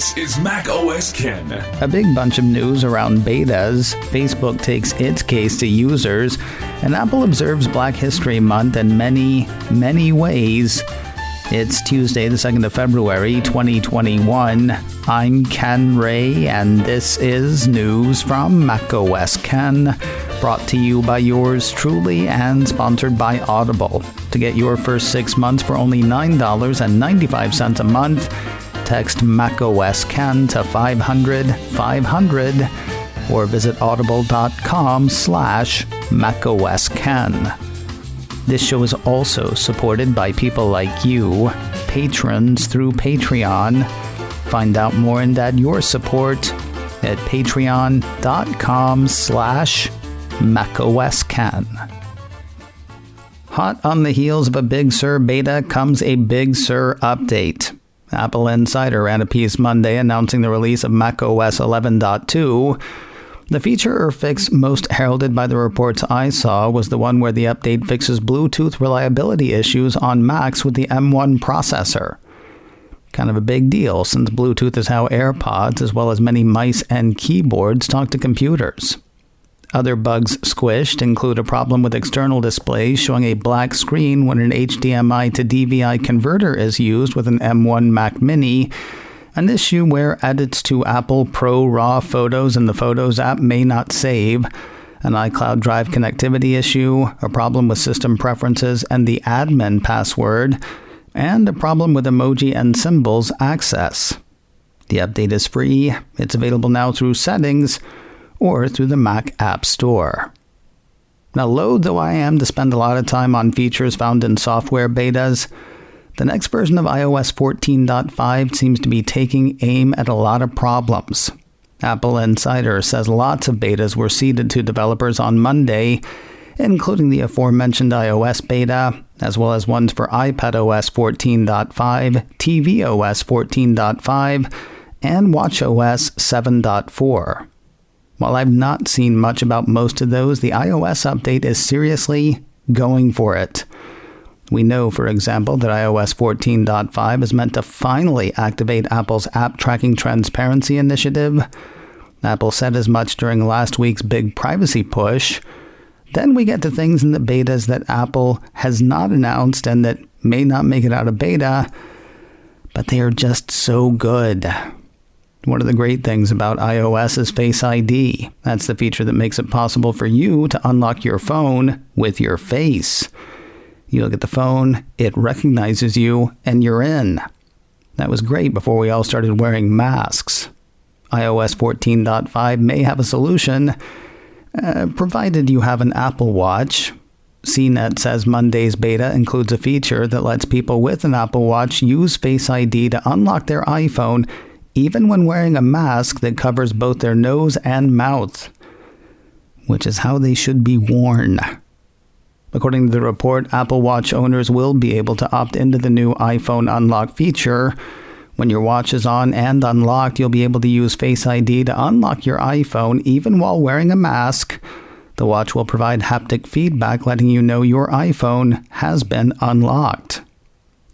This is macOS Ken. A big bunch of news around betas. Facebook takes its case to users, and Apple observes Black History Month in many, many ways. It's Tuesday, the 2nd of February, 2021. I'm Ken Ray, and this is news from macOS Ken, brought to you by yours truly and sponsored by Audible. To get your first 6 months for only $9.95 a month, text macOS Ken to 500-500 or visit audible.com/macOS Ken. This show is also supported by people like you, patrons through Patreon. Find out more and add your support at patreon.com/macOS Ken. Hot on the heels of a Big Sur beta comes a Big Sur update. Apple Insider ran a piece Monday announcing the release of macOS 11.2. The feature or fix most heralded by the reports I saw was the one where the update fixes Bluetooth reliability issues on Macs with the M1 processor. Kind of a big deal, since Bluetooth is how AirPods, as well as many mice and keyboards, talk to computers. Other bugs squished include a problem with external displays showing a black screen when an HDMI to DVI converter is used with an M1 Mac Mini, an issue where edits to Apple Pro RAW photos in the Photos app may not save, an iCloud Drive connectivity issue, a problem with system preferences and the admin password, and a problem with emoji and symbols access. The update is free. It's available now through Settings or through the Mac App Store. Now, loath though I am to spend a lot of time on features found in software betas, the next version of iOS 14.5 seems to be taking aim at a lot of problems. Apple Insider says lots of betas were seeded to developers on Monday, including the aforementioned iOS beta, as well as ones for iPadOS 14.5, tvOS 14.5, and watchOS 7.4. While I've not seen much about most of those, the iOS update is seriously going for it. We know, for example, that iOS 14.5 is meant to finally activate Apple's App Tracking Transparency initiative. Apple said as much during last week's big privacy push. Then we get to things in the betas that Apple has not announced and that may not make it out of beta, but they are just so good. One of the great things about iOS is Face ID. That's the feature that makes it possible for you to unlock your phone with your face. You look at the phone, it recognizes you, and you're in. That was great before we all started wearing masks. iOS 14.5 may have a solution, provided you have an Apple Watch. CNET says Monday's beta includes a feature that lets people with an Apple Watch use Face ID to unlock their iPhone even when wearing a mask that covers both their nose and mouth, which is how they should be worn. According to the report, Apple Watch owners will be able to opt into the new iPhone Unlock feature. When your watch is on and unlocked, you'll be able to use Face ID to unlock your iPhone even while wearing a mask. The watch will provide haptic feedback letting you know your iPhone has been unlocked.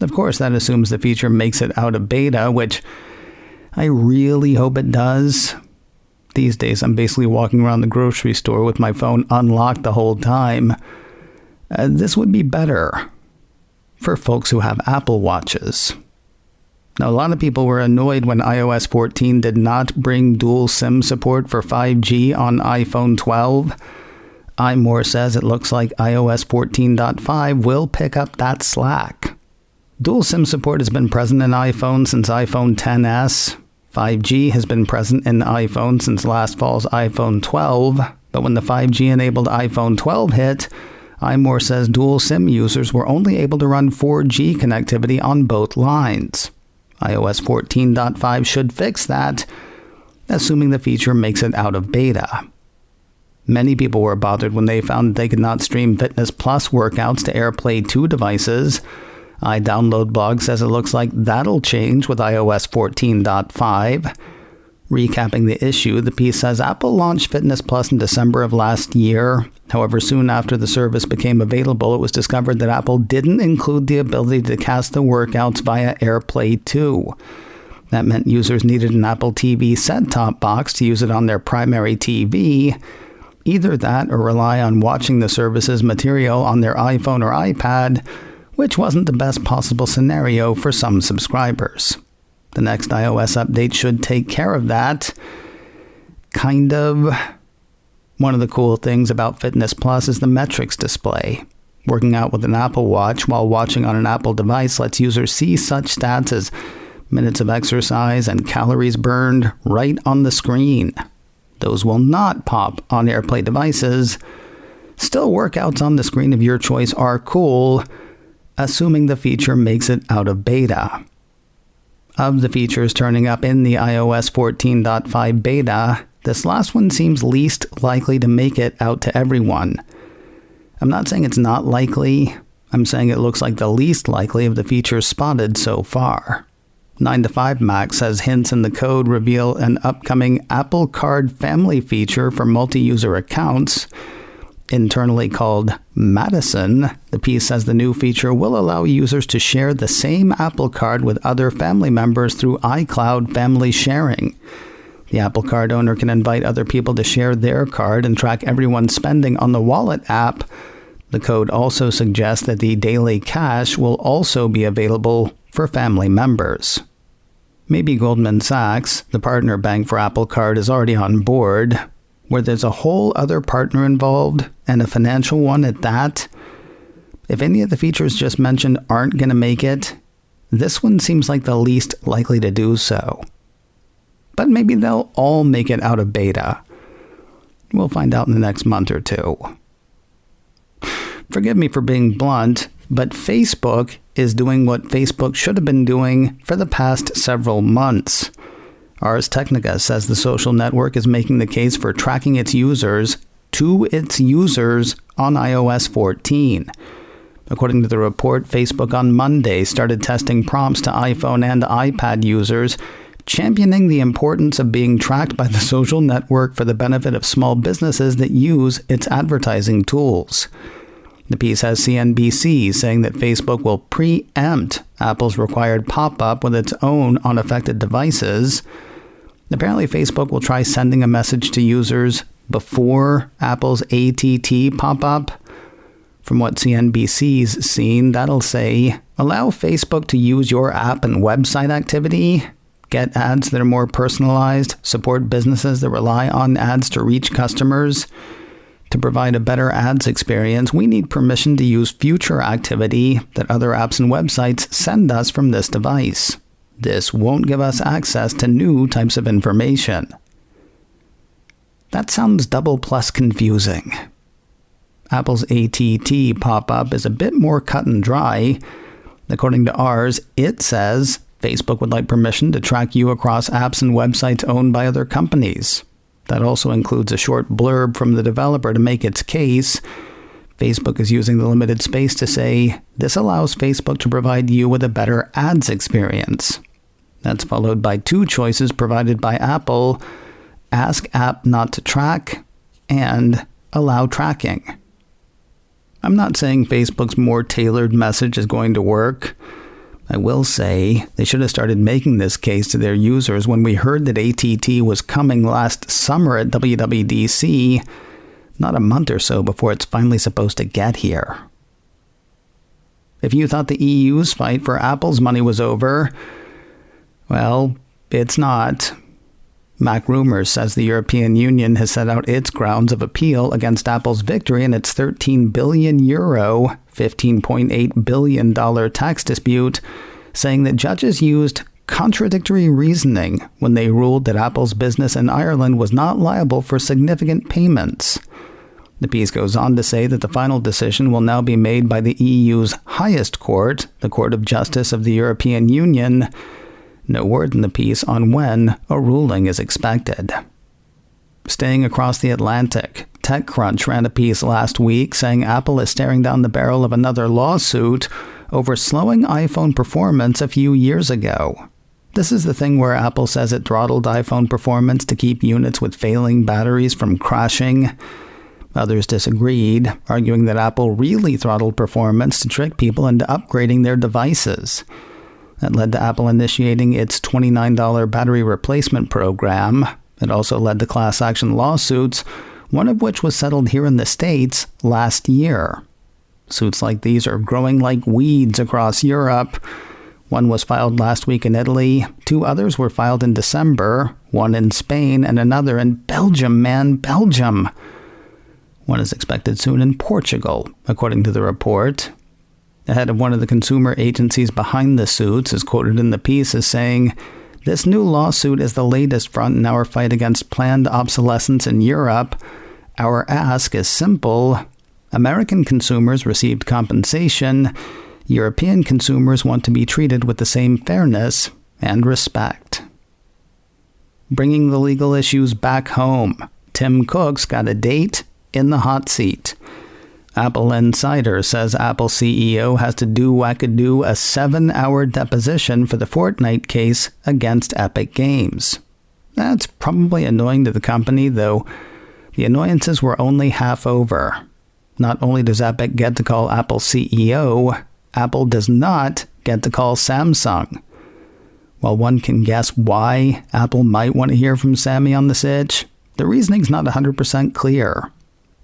Of course, that assumes the feature makes it out of beta, which I really hope it does. These days, I'm basically walking around the grocery store with my phone unlocked the whole time. This would be better for folks who have Apple Watches. Now, a lot of people were annoyed when iOS 14 did not bring dual SIM support for 5G on iPhone 12. iMore says it looks like iOS 14.5 will pick up that slack. Dual SIM support has been present in iPhone since iPhone XS. 5G has been present in iPhone since last fall's iPhone 12, but when the 5G-enabled iPhone 12 hit, iMore says dual SIM users were only able to run 4G connectivity on both lines. iOS 14.5 should fix that, assuming the feature makes it out of beta. Many people were bothered when they found they could not stream Fitness Plus workouts to AirPlay 2 devices. iDownloadBlog says it looks like that'll change with iOS 14.5. Recapping the issue, the piece says Apple launched Fitness Plus in December of last year. However, soon after the service became available, it was discovered that Apple didn't include the ability to cast the workouts via AirPlay 2. That meant users needed an Apple TV set-top box to use it on their primary TV. Either that or rely on watching the service's material on their iPhone or iPad, which wasn't the best possible scenario for some subscribers. The next iOS update should take care of that. Kind of. One of the cool things about Fitness Plus is the metrics display. Working out with an Apple Watch while watching on an Apple device lets users see such stats as minutes of exercise and calories burned right on the screen. Those will not pop on AirPlay devices. Still, workouts on the screen of your choice are cool, assuming the feature makes it out of beta. Of the features turning up in the iOS 14.5 beta, this last one seems least likely to make it out to everyone. I'm not saying it's not likely, I'm saying it looks like the least likely of the features spotted so far. 9to5Mac says hints in the code reveal an upcoming Apple Card family feature for multi-user accounts. Internally called Madison, the piece says the new feature will allow users to share the same Apple Card with other family members through iCloud family sharing. The Apple Card owner can invite other people to share their card and track everyone's spending on the Wallet app. The code also suggests that the daily cash will also be available for family members. Maybe Goldman Sachs, the partner bank for Apple Card, is already on board, where there's a whole other partner involved, and a financial one at that. If any of the features just mentioned aren't going to make it, this one seems like the least likely to do so. But maybe they'll all make it out of beta. We'll find out in the next month or two. Forgive me for being blunt, but Facebook is doing what Facebook should have been doing for the past several months. Ars Technica says the social network is making the case for tracking its users to its users on iOS 14. According to the report, Facebook on Monday started testing prompts to iPhone and iPad users, championing the importance of being tracked by the social network for the benefit of small businesses that use its advertising tools. The piece has CNBC saying that Facebook will preempt Apple's required pop-up with its own unaffected devices. Apparently, Facebook will try sending a message to users before Apple's ATT pop-up. From what CNBC's seen, that'll say, allow Facebook to use your app and website activity, get ads that are more personalized, support businesses that rely on ads to reach customers. To provide a better ads experience, we need permission to use future activity that other apps and websites send us from this device. This won't give us access to new types of information. That sounds double plus confusing. Apple's ATT pop-up is a bit more cut and dry. According to ours, it says Facebook would like permission to track you across apps and websites owned by other companies. That also includes a short blurb from the developer to make its case. Facebook is using the limited space to say, this allows Facebook to provide you with a better ads experience. That's followed by two choices provided by Apple: ask app not to track and allow tracking. I'm not saying Facebook's more tailored message is going to work. I will say they should have started making this case to their users when we heard that ATT was coming last summer at WWDC, not a month or so before it's finally supposed to get here. If you thought the EU's fight for Apple's money was over, well, it's not. Mac Rumors says the European Union has set out its grounds of appeal against Apple's victory in its €13 billion, $15.8 billion tax dispute, saying that judges used contradictory reasoning when they ruled that Apple's business in Ireland was not liable for significant payments. The piece goes on to say that the final decision will now be made by the EU's highest court, the Court of Justice of the European Union. No word in the piece on when a ruling is expected. Staying across the Atlantic, TechCrunch ran a piece last week saying Apple is staring down the barrel of another lawsuit over slowing iPhone performance a few years ago. This is the thing where Apple says it throttled iPhone performance to keep units with failing batteries from crashing. Others disagreed, arguing that Apple really throttled performance to trick people into upgrading their devices. That led to Apple initiating its $29 battery replacement program. It also led to class action lawsuits, one of which was settled here in the States last year. Suits like these are growing like weeds across Europe. One was filed last week in Italy. 2 others were filed in December, one in Spain and another in Belgium, Belgium. One is expected soon in Portugal, according to the report. The head of one of the consumer agencies behind the suits is quoted in the piece as saying, "This new lawsuit is the latest front in our fight against planned obsolescence in Europe. Our ask is simple. American consumers received compensation. European consumers want to be treated with the same fairness and respect." Bringing the legal issues back home, Tim Cook's got a date in the hot seat. Apple Insider says Apple CEO has to do wackadoo a 7-hour deposition for the Fortnite case against Epic Games. That's probably annoying to the company, though the annoyances were only half over. Not only does Epic get to call Apple CEO, Apple does not get to call Samsung. While one can guess why Apple might want to hear from Sammy on this itch, the reasoning's not 100% clear.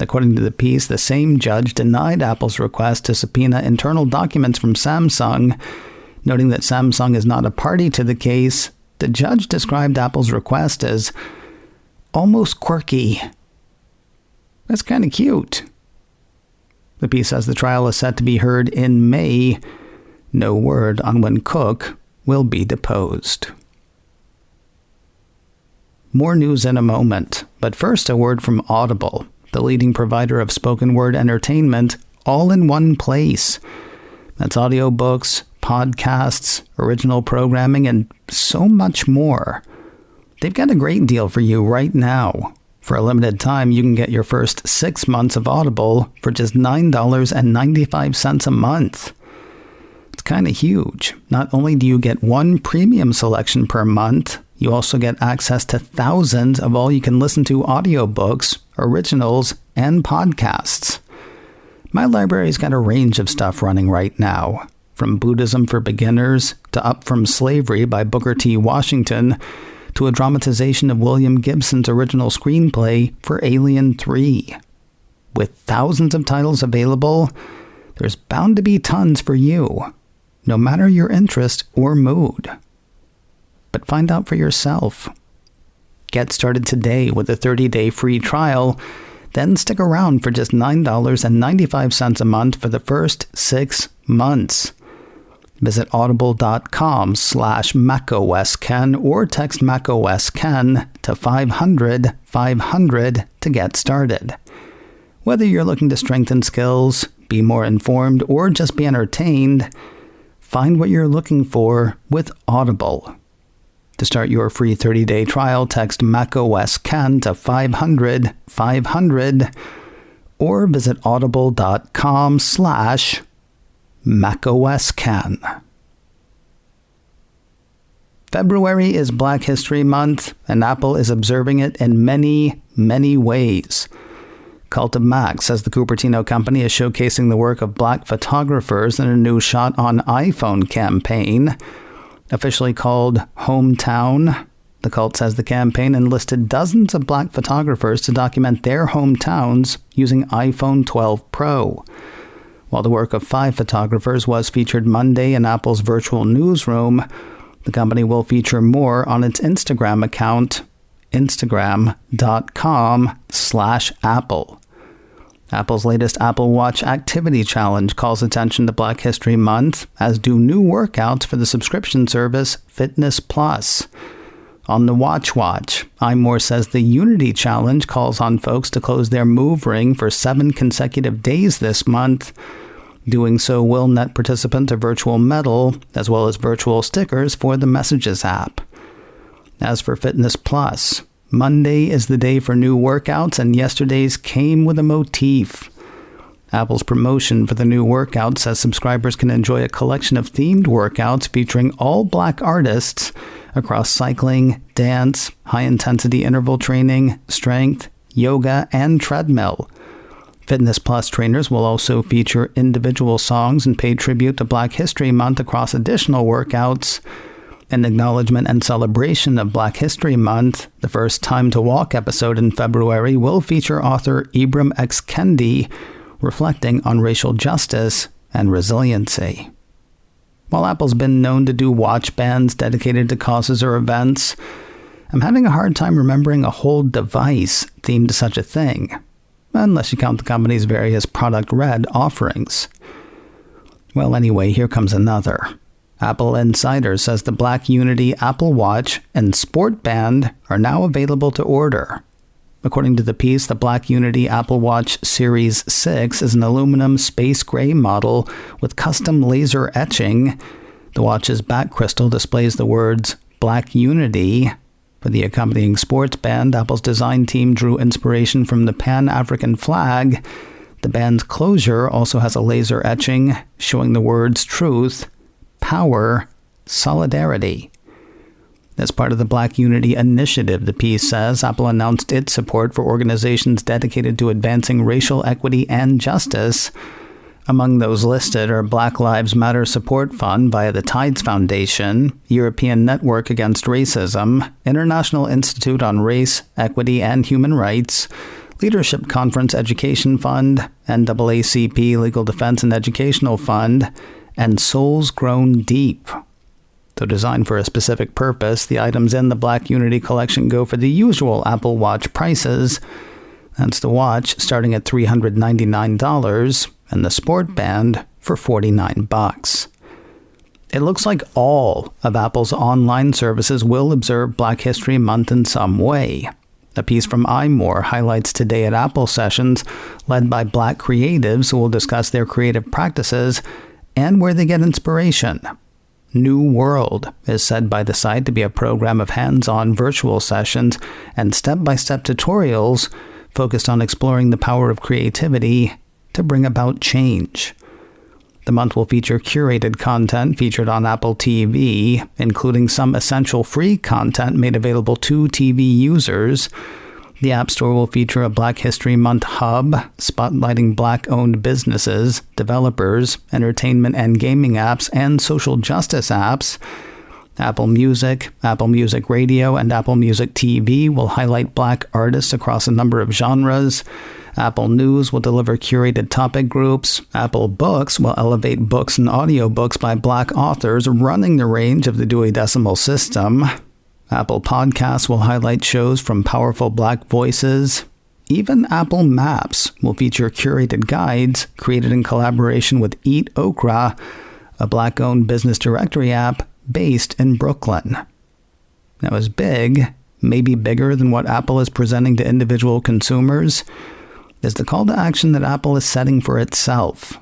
According to the piece, the same judge denied Apple's request to subpoena internal documents from Samsung, noting that Samsung is not a party to the case. The judge described Apple's request as almost quirky. That's kind of cute. The piece says the trial is set to be heard in May. No word on when Cook will be deposed. More news in a moment, but first a word from Audible, the leading provider of spoken word entertainment, all in one place. That's audiobooks, podcasts, original programming, and so much more. They've got a great deal for you right now. For a limited time, you can get your first 6 months of Audible for just $9.95 a month. It's kind of huge. Not only do you get one premium selection per month, you also get access to thousands of all-you-can-listen-to audiobooks, originals, and podcasts. My library's got a range of stuff running right now, from Buddhism for Beginners to Up From Slavery by Booker T. Washington to a dramatization of William Gibson's original screenplay for Alien 3. With thousands of titles available, there's bound to be tons for you, no matter your interest or mood. But find out for yourself. Get started today with a 30-day free trial, then stick around for just $9.95 a month for the first 6 months. Visit audible.com/macosken or text macosken to 500-500 to get started. Whether you're looking to strengthen skills, be more informed, or just be entertained, find what you're looking for with Audible. To start your free 30-day trial, text macosken to 500-500 or visit audible.com/macosken. February is Black History Month, and Apple is observing it in many, many ways. Cult of Mac says the Cupertino company is showcasing the work of black photographers in a new Shot on iPhone campaign. Officially called Hometown, the cult says the campaign enlisted dozens of black photographers to document their hometowns using iPhone 12 Pro. While the work of 5 photographers was featured Monday in Apple's virtual newsroom, the company will feature more on its Instagram account, instagram.com/Apple. Apple's latest Apple Watch Activity Challenge calls attention to Black History Month, as do new workouts for the subscription service Fitness Plus. On the Watch, iMore says the Unity Challenge calls on folks to close their Move Ring for 7 consecutive days this month. Doing so will net participants a virtual medal, as well as virtual stickers for the Messages app. As for Fitness Plus, Monday is the day for new workouts, and yesterday's came with a motif. Apple's promotion for the new workout says subscribers can enjoy a collection of themed workouts featuring all black artists across cycling, dance, high-intensity interval training, strength, yoga, and treadmill. Fitness Plus trainers will also feature individual songs and pay tribute to Black History Month across additional workouts. In acknowledgement and celebration of Black History Month, the first Time to Walk episode in February will feature author Ibram X. Kendi reflecting on racial justice and resiliency. While Apple's been known to do watch bands dedicated to causes or events, I'm having a hard time remembering a whole device themed to such a thing, unless you count the company's various Product Red offerings. Well, anyway, here comes another. Apple Insider says the Black Unity Apple Watch and Sport Band are now available to order. According to the piece, the Black Unity Apple Watch Series 6 is an aluminum space gray model with custom laser etching. The watch's back crystal displays the words Black Unity. For the accompanying sports band, Apple's design team drew inspiration from the Pan-African flag. The band's closure also has a laser etching showing the words truth, power, solidarity. As part of the Black Unity Initiative, the piece says, Apple announced its support for organizations dedicated to advancing racial equity and justice. Among those listed are Black Lives Matter Support Fund via the Tides Foundation, European Network Against Racism, International Institute on Race, Equity, and Human Rights, Leadership Conference Education Fund, NAACP Legal Defense and Educational Fund, and Souls Grown Deep. Though designed for a specific purpose, the items in the Black Unity collection go for the usual Apple Watch prices. That's the watch starting at $399 and the Sport Band for $49. It looks like all of Apple's online services will observe Black History Month in some way. A piece from iMore highlights Today at Apple sessions led by Black creatives who will discuss their creative practices and where they get inspiration. New World is said by the site to be a program of hands-on virtual sessions and step-by-step tutorials focused on exploring the power of creativity to bring about change. The month will feature curated content featured on Apple TV, including some essential free content made available to TV users. The App Store will feature a Black History Month hub, spotlighting Black-owned businesses, developers, entertainment and gaming apps, and social justice apps. Apple Music Radio, and Apple Music TV will highlight Black artists across a number of genres. Apple News will deliver curated topic groups. Apple Books will elevate books and audiobooks by Black authors running the range of the Dewey Decimal System. Apple Podcasts will highlight shows from powerful Black voices. Even Apple Maps will feature curated guides created in collaboration with Eat Okra, a Black-owned business directory app based in Brooklyn. That was big, maybe bigger than what Apple is presenting to individual consumers, is the call to action that Apple is setting for itself.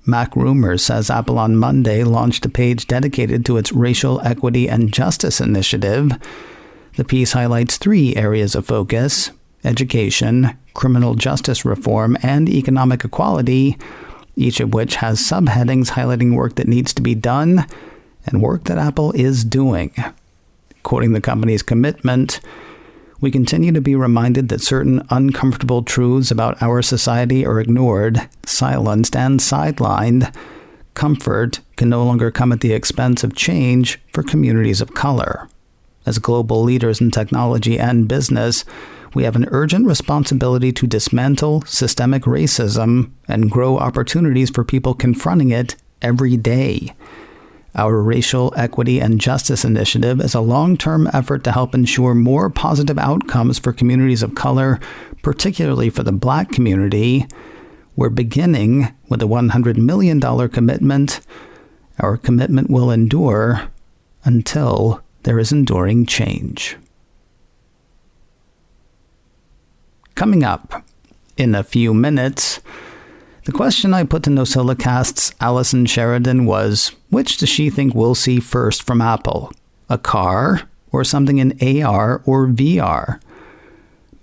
Mac Rumors says Apple on Monday launched a page dedicated to its Racial Equity and Justice Initiative. The piece highlights 3 areas of focus: education, criminal justice reform, and economic equality, each of which has subheadings highlighting work that needs to be done and work that Apple is doing. Quoting the company's commitment, "We continue to be reminded that certain uncomfortable truths about our society are ignored, silenced, and sidelined. Comfort can no longer come at the expense of change for communities of color. As global leaders in technology and business, we have an urgent responsibility to dismantle systemic racism and grow opportunities for people confronting it every day. Our Racial Equity and Justice Initiative is a long-term effort to help ensure more positive outcomes for communities of color, particularly for the Black community. We're beginning with a $100 million commitment. Our commitment will endure until there is enduring change." Coming up in a few minutes, the question I put to NosillaCast's Allison Sheridan was, which does she think we'll see first from Apple? A car or something in AR or VR?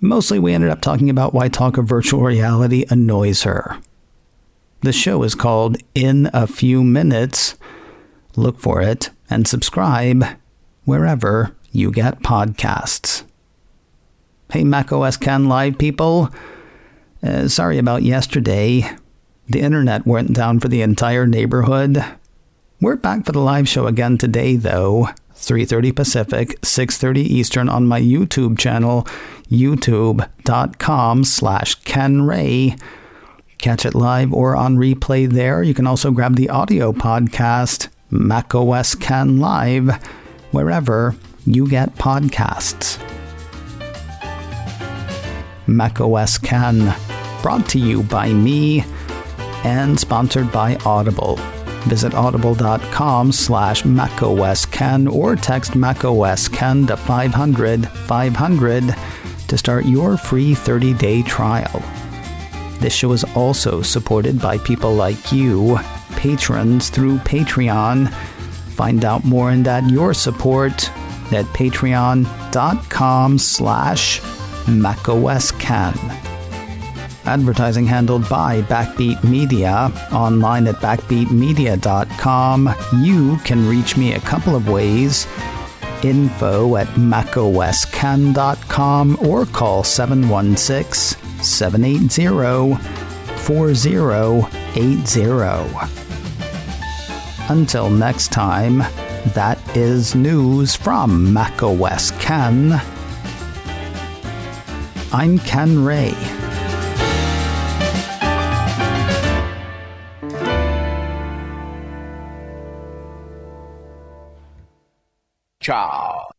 Mostly we ended up talking about why talk of virtual reality annoys her. The show is called In a Few Minutes. Look for it and subscribe wherever you get podcasts. Hey macOS Ken Live people. Sorry about yesterday. The internet went down for the entire neighborhood. We're back for the live show again today, though. 3:30 Pacific, 6:30 Eastern on my YouTube channel, youtube.com/KenRay. Catch it live or on replay there. You can also grab the audio podcast, macOS Ken Live, wherever you get podcasts. macOS Ken, brought to you by me and sponsored by Audible. Visit audible.com/macOSken or text macOSken to 500 to start your free 30-day trial. This show is also supported by people like you, patrons through Patreon. Find out more and add your support at patreon.com/macOSken. Advertising handled by Backbeat Media, online at backbeatmedia.com. You can reach me a couple of ways. Info at macosken.com or call 716-780-4080. Until next time, that is news from macOS Ken. I'm Ken Ray. Ciao.